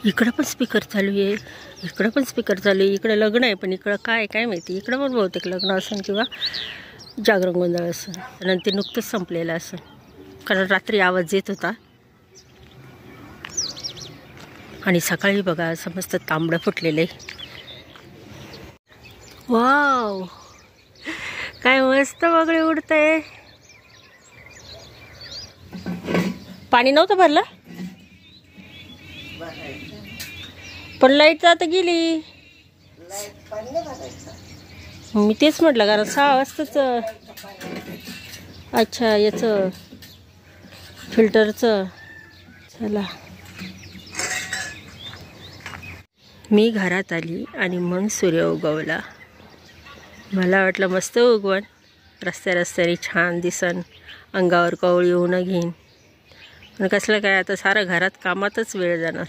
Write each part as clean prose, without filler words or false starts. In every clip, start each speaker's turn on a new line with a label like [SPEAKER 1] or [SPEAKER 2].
[SPEAKER 1] इकडं पण स्पीकर चालू आहे, इकडं पण स्पीकर चालू आहे. इकडं लग्न आहे, पण इकडं काय माहिती. इकडं पण बहुतेक लग्न असेल किंवा जागरण गोंधळ असेल. आणि ते नुकतंच संपलेलं असेल, कारण रात्री आवाज येत होता. आणि सकाळी बघा समस्त तांबडं फुटलेलं आहे. वाव, काय मस्त वगळे उडतंय. पाणी नव्हतं भरलं, पण लाईट आता गेली. मी तेच म्हटलं, कारण 6 वाजताच. अच्छा, याचं फिल्टरचं. चला, मी घरात आली आणि मग सूर्य उगवला. मला वाटलं मस्त उगवण, रस्त्याने छान दिसन, अंगावर कवळी ऊन घेईन. पण कसलं काय, आता सारं घरात कामातच वेळ जाणार.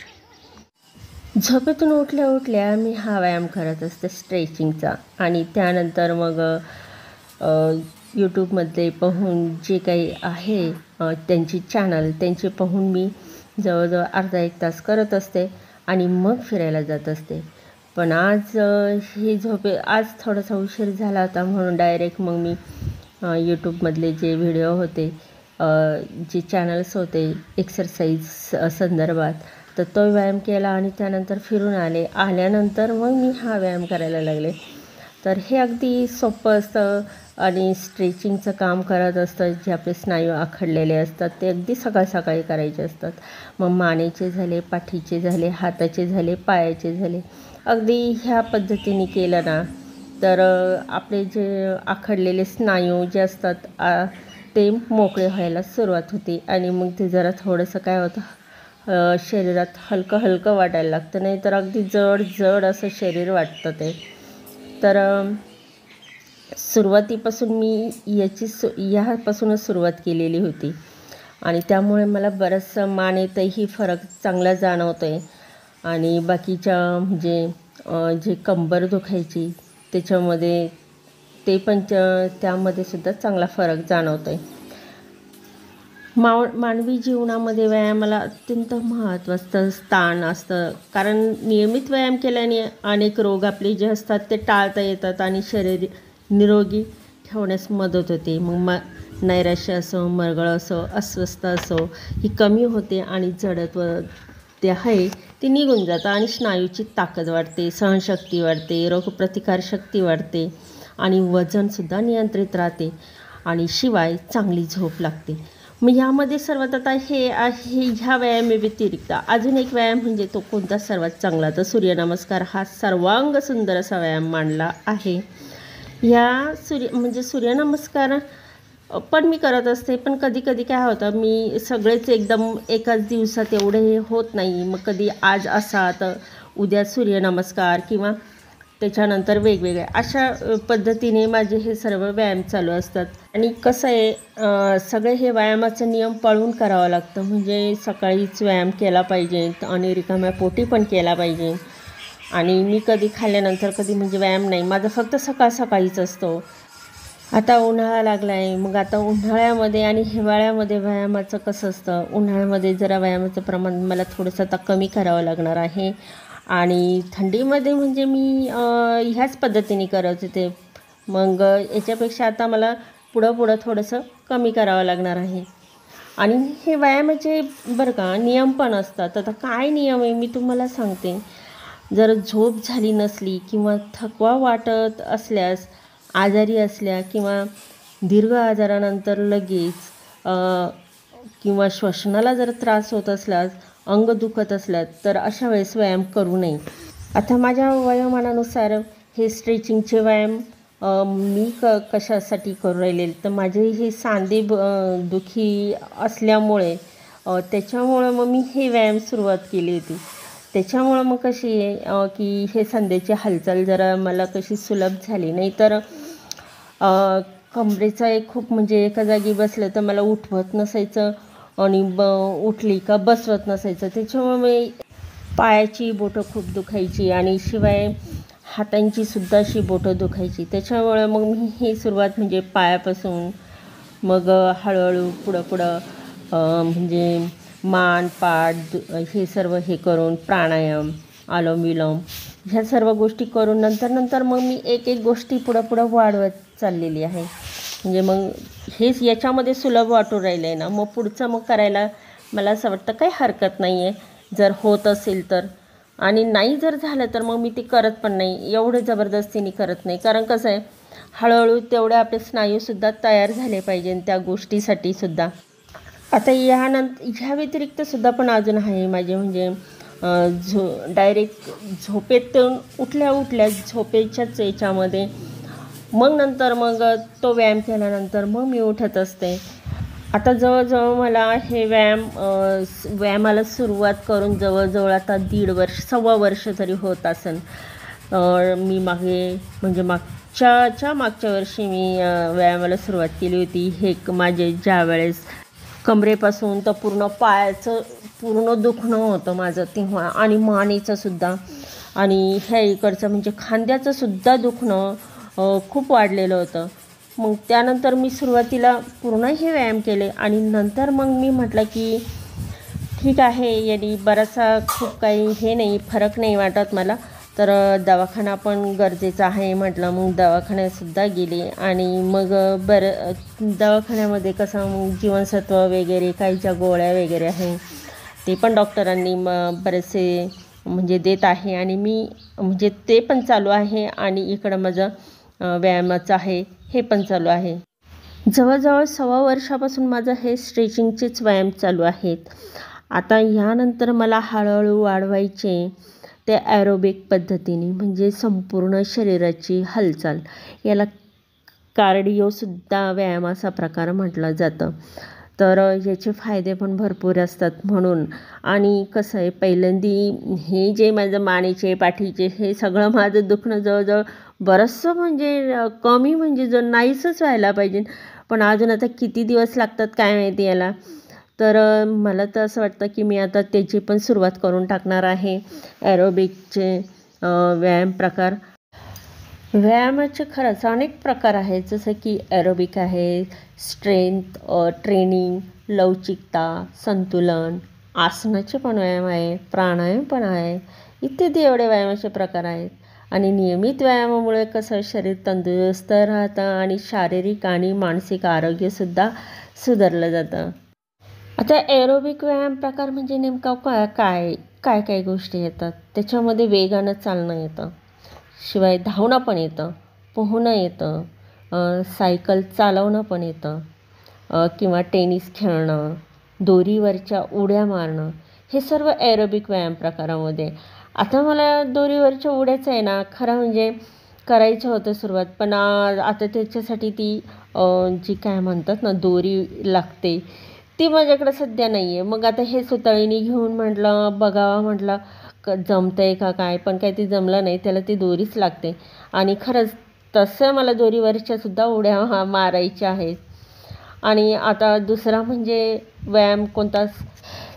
[SPEAKER 1] झोपेतून उठल्या उठल्या मी हा व्यायाम करत असते स्ट्रेचिंगचा. आणि त्यानंतर मग यूट्यूबमध्ये पाहून जे काही आहे त्यांची चॅनल, त्यांचे पाहून मी जवळजवळ अर्धा 1 तास करत असते आणि मग फिरायला जात असते. पण आज आज थोडासा उशीर झाला होता, म्हणून डायरेक्ट मग मी यूट्यूबमधले जे व्हिडिओ होते, जे चॅनल्स होते एक्सरसाइज संदर्भात, तर तो व्यायाम केला आणि त्यानंतर फिरून आल्यानंतर मग मी हा व्यायाम करायला लागले. तर हे अगदी सोपं असतं आणि स्ट्रेचिंगचं काम करत असतं. जे आपले स्नायू आखडलेले असतात ते अगदी सकाळी करायचे असतात. मग मानेचे झाले, पाठीचे झाले, हाताचे झाले, पायाचे झाले. अगदी ह्या पद्धतीने केलं ना तर आपले जे आखडलेले स्नायू जे असतात ते मोकळे व्हायला सुरुवात होते. आणि मग ते जरा थोडंसं काय होतं, शरीरात हलकं वाटायला लागतं. नाही तर अगदी जड असं शरीर वाटतं ते. तर सुरुवातीपासून मी ह्यापासूनच सुरुवात केलेली होती आणि त्यामुळे मला बरंचसं मानेतही फरक चांगला जाणवतो आहे. आणि बाकीच्या म्हणजे जे कंबर दुखायची त्याच्यामध्ये ते पण त्यामध्ये सुद्धा चांगला फरक जाणवतो आहे. मानवी जीवनामध्ये व्यायामाला अत्यंत महत्त्वाचं स्थान असतं, कारण नियमित व्यायाम केल्याने अनेक रोग आपले जे असतात ते टाळता येतात आणि शरीर निरोगी ठेवण्यास मदत होते. मग नैराश्य असो, मरगळ असो, अस्वस्थ असो, ही कमी होते आणि जडत्व ते आहे ते निघून जातं आणि स्नायूची ताकद वाढते, सहनशक्ती वाढते, रोगप्रतिकारशक्ती वाढते आणि वजनसुद्धा नियंत्रित राहते आणि शिवाय चांगली झोप लागते. मग ह्यामध्ये सर्वात आता ह्या व्यायामाव्यतिरिक्त अजून एक व्यायाम म्हणजे तो कोणता सर्वात चांगला, तर सूर्यनमस्कार हा सर्वांग सुंदर असा व्यायाम मानला आहे. सूर्यनमस्कार पण मी करत असते, पण कधी काय होतं, मी सगळेच एकदम एकाच दिवसात एवढे होत नाही. मग कधी आज असा तर उद्या सूर्यनमस्कार किंवा त्याच्यानंतर वेगवेगळे अशा पद्धतीने माझे हे सर्व व्यायाम चालू असतात. आणि कसं आहे, सगळे हे व्यायामाचं नियम पाळून करावं लागतं. म्हणजे सकाळीच व्यायाम केला पाहिजे आणि रिकाम्या पोटी पण केला पाहिजे. आणि मी कधी खाल्ल्यानंतर कधी म्हणजे व्यायाम नाही, माझं फक्त सकाळीच असतो. आता उन्हाळा लागला आहे, मग आता उन्हाळ्यामध्ये आणि हिवाळ्यामध्ये व्यायामाचं कसं असतं, उन्हाळ्यामध्ये जरा व्यायामाचं प्रमाण मला थोडंसं आता कमी करावं लागणार आहे. आणि थंडीमध्ये म्हणजे मी ह्याच पद्धतीने करत होते. मग याच्यापेक्षा आता मला पुढं थोडंसं कमी करावं लागणार आहे. आणि हे व्यायामाचे बरं का नियम पण असतात. आता काय नियम आहे मी तुम्हाला सांगते. जर झोप झाली नसली किंवा थकवा वाटत असल्यास, आजारी असल्या किंवा दीर्घ आजारानंतर लगेच किंवा श्वसनाला जर त्रास होत असल्यास, अंग दुखत असल्यास, तर अशा वेळेस व्यायाम करू नये. आता माझ्या वयोमानानुसार हे स्ट्रेचिंगचे व्यायाम मी कशासाठी करू राहिले, तर माझे हे सांधे दुखी असल्यामुळे त्याच्यामुळं मग मी हे व्यायाम सुरुवात केली होती. त्याच्यामुळं मग कशी आहे की हे सांध्याची हालचाल जरा मला कशी सुलभ झाली. नाही तर कमरेचा एक खूप म्हणजे एका जागी बसलं तर मला उठवत नसायचं आणि उठली का बसवत नसायचं. त्याच्यामुळे मी पायाची बोटं खूप दुखायची आणि शिवाय हातांची सुद्धा अशी बोटं दुखायची. त्याच्यामुळे मग मी ही सुरुवात म्हणजे पायापासून मग हळूहळू पुढं म्हणजे मान पाठ हे सर्व हे करून प्राणायाम अनुलोम विलोम ह्या सर्व गोष्टी करून नंतर मग मी एक एक गोष्टी पुढं वाढवत चाललेली आहे. म्हणजे मग हेच याच्यामध्ये सुलभ वाटून राहिलं आहे ना, मग पुढचं मग करायला मला असं वाटतं काही हरकत नाही आहे जर होत असेल तर. आणि नाही जर झालं तर मग मी ते करत पण नाही, एवढं जबरदस्तीने करत नाही. कारण कसं आहे, हळूहळू तेवढे आपले स्नायूसुद्धा तयार झाले पाहिजे त्या गोष्टीसाठी सुद्धा. आता ह्या व्यतिरिक्त सुद्धा पण अजून आहे माझे, म्हणजे डायरेक्ट झोपेतून उठल्या झोपेच्याच याच्यामध्ये मग नंतर मग तो व्यायाम केल्यानंतर मग मी उठत असते. आता जवळजवळ मला हे व्यायामाला सुरुवात करून जवळजवळ आता 1.5 वर्ष 1.25 वर्ष तरी होत असेल. मी म्हणजे मागच्या वर्षी मी व्यायामाला सुरुवात केली होती. हे माझे ज्या वेळेस कमरेपासून तर पूर्ण पायाचं पूर्ण दुखणं होतं माझं तेव्हा, आणि मानेचं सुद्धा, आणि ह्या इकडचं म्हणजे खांद्याचं सुद्धा दुखणं खूप वाढलेलं होतं. मग त्यानंतर मी सुरुवातीला पूर्ण हे व्यायाम केले आणि नंतर मग मी म्हटलं की ठीक आहे, यांनी बराचसा खूप काही हे नाही, फरक नाही वाटत मला, तर दवाखाना पण गरजेचा आहे म्हटलं. मग दवाखान्यातसुद्धा गेले आणि मग दवाखान्यामध्ये कसं मग जीवनसत्व वगैरे काही ज्या गोळ्या वगैरे आहे ते पण डॉक्टरांनी बरेचसे म्हणजे देत आहे, आणि मी म्हणजे ते पण चालू आहे, आणि इकडं माझं व्यायामाचं आहे हे पण चालू आहे. जवळजवळ 1.25 वर्षापासून माझं हे स्ट्रेचिंगचेच व्यायाम चालू आहेत. आता ह्यानंतर मला हळूहळू वाढवायचे ते ॲरोबिक पद्धतीने, म्हणजे संपूर्ण शरीराची हालचाल, याला कार्डिओसुद्धा व्यायामाचा प्रकार म्हटलं जातं. तर याचे फायदे पण भरपूर असतात म्हणून. आणि कसं आहे, पहिल्यांदी हे जे माझं मानेचे पाठीचे हे सगळं माझं दुखणं जवळजवळ बरंचसं म्हणजे कमी, म्हणजे जर नाहीसंच व्हायला पाहिजे, पण अजून आता किती दिवस लागतात काय माहिती याला. तर मला तर असं वाटतं की मी आता त्याची पण सुरुवात करून टाकणार आहे, ॲरोबिकचे व्यायाम प्रकार. व्यायामाचे खरंच अनेक प्रकार आहेत, जसं की ॲरोबिक आहे, स्ट्रेंथ ट्रेनिंग, लवचिकता, संतुलन, आसनाचे पण व्यायाम आहे, प्राणायाम पण आहे, इत्यादी एवढे व्यायामाचे प्रकार आहेत. आणि नियमित व्यायामामुळे कसं शरीर तंदुरुस्त राहतं आणि शारीरिक आणि मानसिक आरोग्यसुद्धा सुधारलं जातं. आता ॲरोबिक व्यायाम प्रकार म्हणजे नेमका काय गोष्टी येतात त्याच्यामध्ये. वेगानं चालणं येतं, शिवाय धावणं पण येतं, पोहणं येतं, सायकल चालवणं पण येतं, किंवा टेनिस खेळणं, दोरीवरच्या उड्या मारणं, हे सर्व ॲरोबिक व्यायाम प्रकारामध्ये. आता मला दोरीवरच्या उड्याचं आहे ना, खरं म्हणजे करायचं होतं सुरुवात, पण आता त्याच्यासाठी ती जी काय म्हणतात ना दोरी लागते ती माझ्याकडं सध्या नाही आहे. मग आता हे सुतळीने घेऊन म्हटलं बघावं, म्हटलं जमतं आहे का काय, पण काही ते जमलं नाही, त्याला ती दोरीच लागते. आणि खरंच तसं मला दोरीवरच्यासुद्धा उड्या मारायच्या आहेत. आणि आता दुसरा म्हणजे व्यायाम कोणता,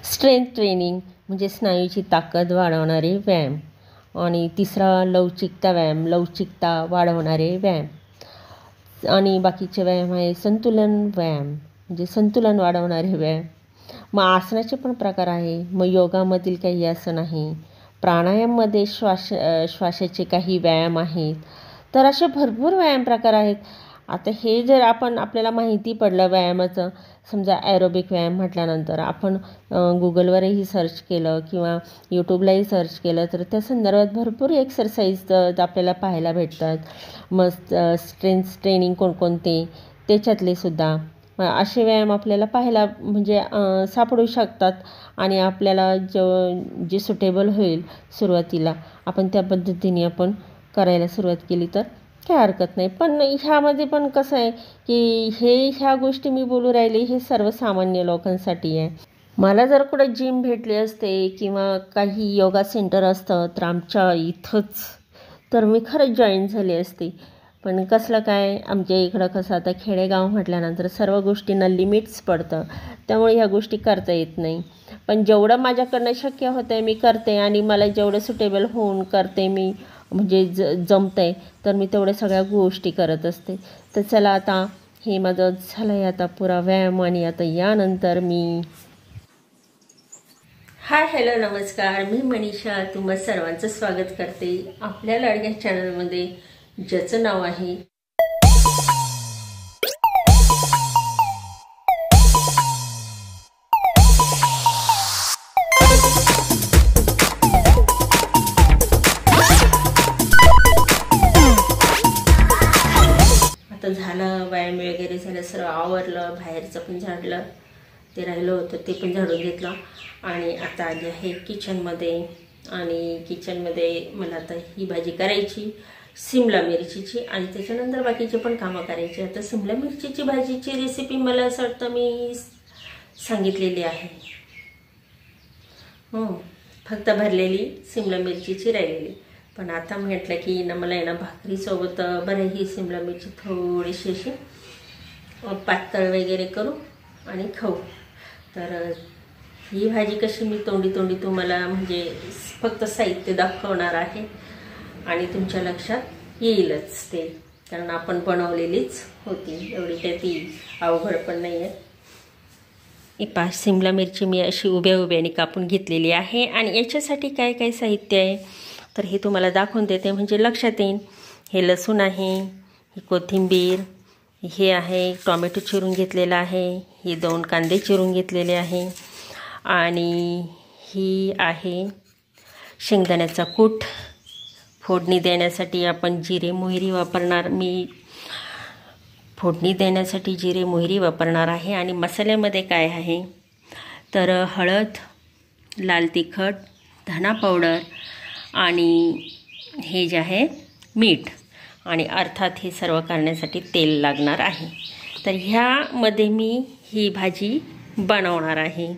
[SPEAKER 1] स्ट्रेंथ ट्रेनिंग, म्हणजे स्नायूची ताकद वाढवणारे व्यायाम. आणि तिसरा लवचिकता व्यायाम, लवचिकता वाढवणारे व्यायाम. आणि बाकीचे व्यायाम आहे संतुलन व्यायाम, म्हणजे संतुलन वाढवणारे व्यायाम. मग आसनाचे पण प्रकार आहे, मग योगामधील काही आसन आहे, प्राणायाममध्ये श्वासाचे काही व्यायाम आहेत. तर असे भरपूर व्यायाम प्रकार आहेत. आता हे जर आपल्याला माहिती पडलं व्यायामाचं, समजा ॲरोबिक व्यायाम म्हटल्यानंतर आपण गुगलवरही सर्च केलं किंवा यूट्यूबलाही सर्च केलं तर त्या संदर्भात भरपूर एक्सरसाइज आपल्याला पाहायला भेटतात. मग स्ट्रेंथ ट्रेनिंग कोणकोणते त्याच्यातले सुद्धा असे व्यायाम आपल्याला पाहायला म्हणजे सापडू शकतात. आणि आपल्याला जे सुटेबल होईल सुरुवातीला, आपण त्या पद्धतीने आपण करायला सुरुवात केली तर काय हरकत नाही. पण ह्यामध्ये पण कसं आहे की ह्या गोष्टी मी बोलू राहिले हे सर्वसामान्य लोकांसाठी आहे. मला जर कुठं जिम भेटली असते किंवा काही योगा सेंटर असतं तर आमच्या इथंच, तर मी खरंच जॉईन झाली असते. पण कसलं काय, आमच्या इकडं कसं आता खेडेगाव म्हटल्यानंतर सर्व गोष्टींना लिमिट्स पडतं, त्यामुळे ह्या गोष्टी करता येत नाही. पण जेवढं माझ्याकडनं शक्य होतं आहे मी करते, आणि मला जेवढं सुटेबल होऊन करते मी, म्हणजे जमतं आहे तर मी तेवढ्या सगळ्या गोष्टी करत असते. तर चला, आता हे माझं झालं आहे आता पुरा व्यायाम, आणि आता यानंतर मी हाय हॅलो नमस्कार, मी मनीषा तुम्हा सर्वांचं स्वागत करते आपल्या लाडक्या चॅनलमध्ये, ज्याचं नाव आहे आता झालं. व्यायाम वगैरे झालं, सर्व आवरलं, बाहेरचं पण झाडलं, ते राहिलं होतं ते पण झाडून घेतलं आणि आता आली आहे किचनमध्ये. आणि किचनमध्ये मला आता ही भाजी करायची शिमला मिरचीची आणि त्याच्यानंतर बाकीचे पण कामं करायची. आता शिमला मिरचीची भाजीची रेसिपी मला असं वाटतं मी सांगितलेली आहे. फक्त भरलेली शिमला मिरचीची राहिलेली. पण आता म्हटलं की ना मला आहे ना भाकरीसोबत बरं ही शिमला मिरची थोडीशी अशी पातळ वगैरे करू आणि खाऊ. तर ही भाजी कशी मी तोंडी तुम्हाला म्हणजे फक्त साहित्य दाखवणार आहे आणि तुमच्या लक्षात येईलच ते, कारण आपण बनवलेलीच होती, एवढी काही ती अवघड पण नाही आहे. ही 5 शिमला मिरची मी अशी उभ्याने कापून घेतलेली आहे. आणि याच्यासाठी काय काय साहित्य आहे तर हे तुम्हाला दाखवून देते म्हणजे लक्षात येईल. हे लसूण आहे, ही कोथिंबीर, हे आहे टोमॅटो चिरून घेतलेला आहे, हे 2 कांदे चिरून घेतलेले आहे आणि ही आहे शेंगदाण्याचा कूट. फोडणी देण्यासाठी आपण जिरे मोहरी वापरणार, मी फोडणी देण्यासाठी जिरे मोहरी वापरणार आहे. आणि मसाल्यामध्ये काय आहे तर हळद, लाल तिखट, धना पावडर आणि हे जे आहे मीठ आणि अर्थात हे सर्व करण्यासाठी तेल लागणार आहे. तर ह्यामध्ये मी ही भाजी बनवणार आहे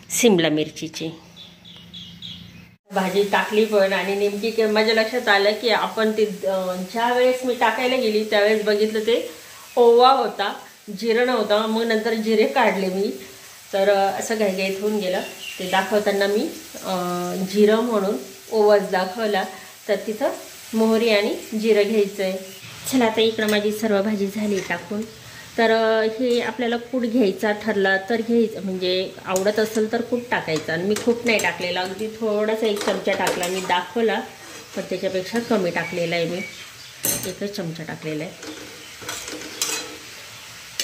[SPEAKER 1] शिमला मिरचीची. भाजी टाकली पण आणि नेमकी माझ्या लक्षात आलं की आपण ते ज्या वेळेस मी टाकायला गेली त्यावेळेस बघितलं ते ओवा होता, जिरं नव्हता. मग नंतर जिरे काढले मी, तर असं घाईघाईत होऊन गेलं. ते दाखवताना मी जिरं म्हणून ओवाच दाखवला, तर तिथं मोहरी आणि जिरं घ्यायचं आहे. चला आता इकडं माझी सर्व भाजी झाली टाकून. तर हे आपल्याला कूट घ्यायचा ठरला तर घ्यायचं, म्हणजे आवडत असेल तर कूट टाकायचा. आणि मी खूप नाही टाकलेला, अगदी थोडासा 1 चमचा टाकला. मी दाखवला पण त्याच्यापेक्षा कमी टाकलेला आहे, मी 1 चमचा टाकलेला आहे.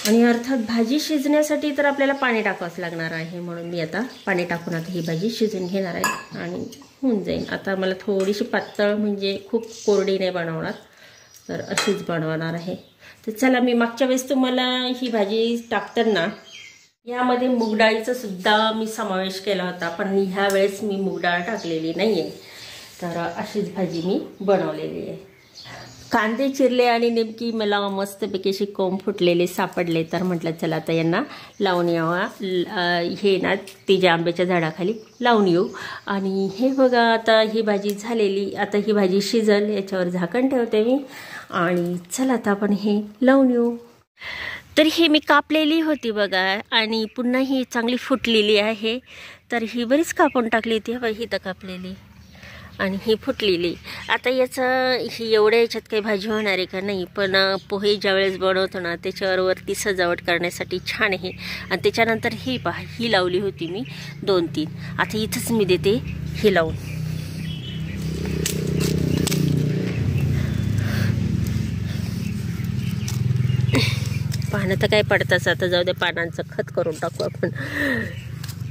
[SPEAKER 1] आणि अर्थात भाजी शिजण्यासाठी तर आपल्याला पाणी टाकावंच लागणार आहे, म्हणून मी आता पाणी टाकून आता ही भाजी शिजून घेणार आहे आणि होऊन जाईल. आता मला थोडीशी पातळ म्हणजे खूप कोरडी नाही बनवणार, तर अशीच बनवणार आहे. तर चला, मी मागच्या वेळेस तुम्हाला ही भाजी टाकताना यामध्ये मूग डाळीचा सुद्धा मी समावेश केला होता, पण ह्या वेळेस मी मूग डाळ टाकलेली नाही आहे. तर अशीच भाजी मी बनवलेली आहे. कांदे चिरले आणि नेमकी मला मस्तपैकी अशी कोंब फुटलेले सापडले, तर म्हटलं चला आता यांना लावून यावा, हे ना तिच्या आंब्याच्या झाडाखाली लावून येऊ. आणि हे बघा आता ही भाजी झालेली. आता ही भाजी शिजल, याच्यावर झाकण ठेवते मी आणि चला आता आपण हे लावून येऊ. तर ही मी कापलेली होती बघा आणि पुन्हा ही चांगली फुटलेली आहे. तर ही बरीच कापून टाकली होती बघा, ही तर कापलेली आणि ही फुटलेली. आता याचं ही एवढ्या याच्यात काही भाजी होणार आहे का नाही, पण पोहे ज्यावेळेस बनवतो ना त्याच्यावर वरती सजावट करण्यासाठी छान आहे. आणि त्याच्यानंतर ही पहा, ही लावली होती मी 2-3. आता इथंच मी देते ही लावून. पानं तर काय पडताच, आता जाऊ द्या, पानांचं खत करून टाकू आपण,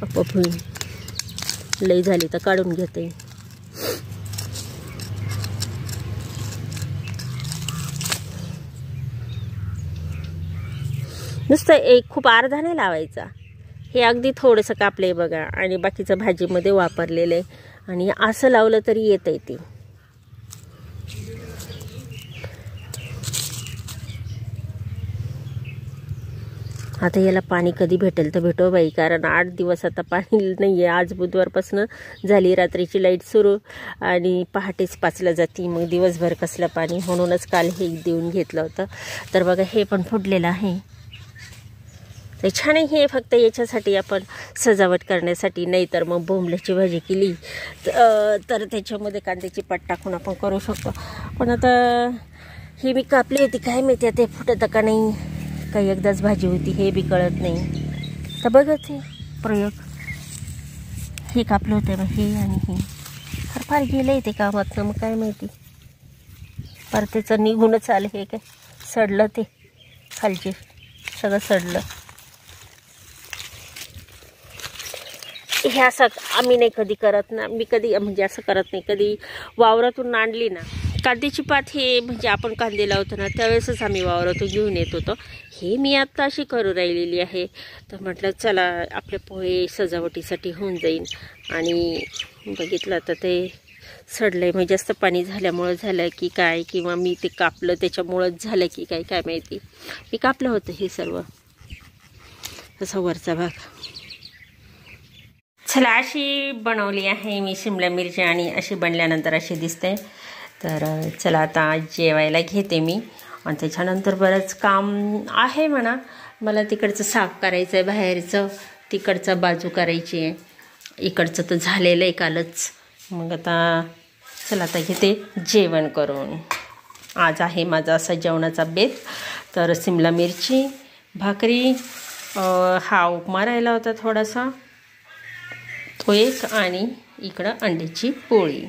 [SPEAKER 1] आपोआप होईल. लई झाली तर काढून घेते. नुसतं एक खूप अर्धा नाही लावायचा, हे अगदी थोडंसं कापले बघा आणि बाकीचं भाजीमध्ये वापरलेलं आहे. आणि असं लावलं तरी येतंय ते. आता याला पाणी कधी भेटेल तर भेटो बाई, कारण 8 दिवस आता पाणी नाही आहे. आज बुधवारपासून झाली रात्रीची लाईट सुरू आणि पहाटेच 5ला जाती, मग दिवसभर कसलं पाणी, म्हणूनच काल हे देऊन घेतलं होतं. तर बघा हे पण फुटलेलं आहे. तर छान आहे हे, फक्त याच्यासाठी आपण सजावट करण्यासाठी, नाही तर मग बोंबल्याची भाजी केली तर त्याच्यामध्ये कांद्याची पात टाकून आपण करू शकतो. पण आता ही मी कापली होती, काय माहिती ते फुटतं का नाही, काही एकदाच भाजी होती हे बी कळत नाही. तर बघा ते प्रयोग हे कापलं होतं मग हे आणि हे फार गेलं ते कामातनं, मग काय माहिती परतेचं निघूनच आलं. हे काय सडलं, ते खालचे सगळं सडलं. हे असं आम्ही नाही कधी करत ना, मी कधी म्हणजे असं करत नाही. कधी वावरातून आणली ना कांद्याची पात, हे म्हणजे आपण कांदे लावतो ना त्यावेळेसच आम्ही वावरातून घेऊन येत होतो. हे मी आत्ता अशी करू राहिलेली आहे. तर म्हटलं चला आपले पोहे सजावटीसाठी होऊन जाईल. आणि बघितलं तर ते सडलं आहे. म्हणजे जास्त पाणी झाल्यामुळं झालं की काय, किंवा मी ते कापलं त्याच्यामुळंच झालं की काय, काय माहिती. मी कापलं होतं हे सर्व असा वरचा भाग. चला अशी बनवली आहे मी शिमला मिरची, आणि अशी बनल्यानंतर अशी दिसते. तर चला आता जेवायला घेते मी. आणि त्याच्यानंतर बरंच काम आहे म्हणा. मला तिकडचं साफ करायचं आहे, बाहेरचं तिकडचं बाजू करायची आहे. इकडचं तर झालेलं आहे कालच. मग आता चला आता घेते जेवण करून. आज आहे माझा असा जेवणाचा बेत. तर शिमला मिरची, भाकरी, हा उपमा राहिला होता थोडासा तो एक, आणि इकडं अंड्याची पोळी.